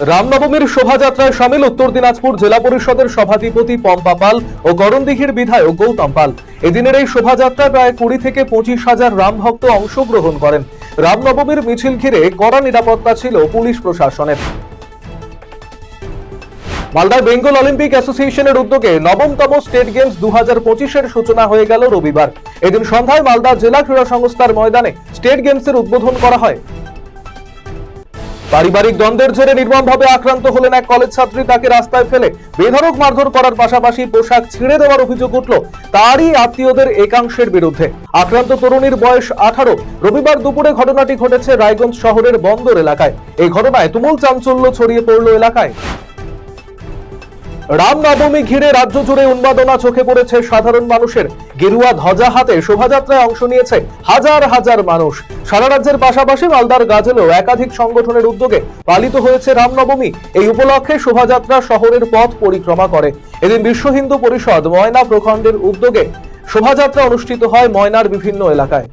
রামনবমীর শোভাযাত্রায় সামিল উত্তর দিনাজপুর জেলা পরিষদের সভাধিপতি পম্পা পাল ও করণদিঘির বিধায়ক গৌতম পাল। এদিনের এই শোভাযাত্রায় প্রায় 20 থেকে 25,000 রাম ভক্ত অংশগ্রহণ করেন। রামনবমীর মিছিল ঘিরে কড়া নিরাপত্তা ছিল পুলিশ প্রশাসনের। মালদার বেঙ্গল অলিম্পিক অ্যাসোসিয়েশনের উদ্যোগে 9তম স্টেট গেমস 2025-এর সূচনা হয়ে গেল রবিবার। এদিন সন্ধ্যায় মালদা জেলা ক্রীড়া সংস্থার ময়দানে স্টেট গেমসের উদ্বোধন করা হয়। পারিবারিক দ্বন্দ্বের জেরে নির্মমভাবে আক্রান্ত হলেন এক কলেজ ছাত্রী। তাকে রাস্তায় ফেলে বেধড়ক মারধর করার পাশাপাশি পোশাক ছিঁড়ে দেওয়ার অভিযোগ উঠল তারই আত্মীয়দের একাংশের বিরুদ্ধে। আক্রান্ত তরুণীর বয়স 18। রবিবার দুপুরে ঘটনাটি ঘটেছে রায়গঞ্জ শহরের বন্দর এলাকায়। এই ঘটনায় তুমুল চাঞ্চল্য ছড়িয়ে পড়ল এলাকায়। রামনবমী ঘিরে রাজ্য জুড়ে উন্মাদনা চোখে পড়েছে সাধারণ মানুষের। গেরুয়া ধ্বজা হাতে শোভাযাত্রায় অংশ নিয়েছে হাজার হাজার মানুষ। সারা রাজ্যের পাশাপাশি মালদার গাজলেও একাধিক সংগঠনের উদ্যোগে পালিত হয়েছে রামনবমী। এই উপলক্ষে শোভাযাত্রা শহরের পথ পরিক্রমা করে। এদিন বিশ্ব হিন্দু পরিষদ ময়না প্রখণ্ডের উদ্যোগে শোভাযাত্রা অনুষ্ঠিত হয় ময়নার বিভিন্ন এলাকায়।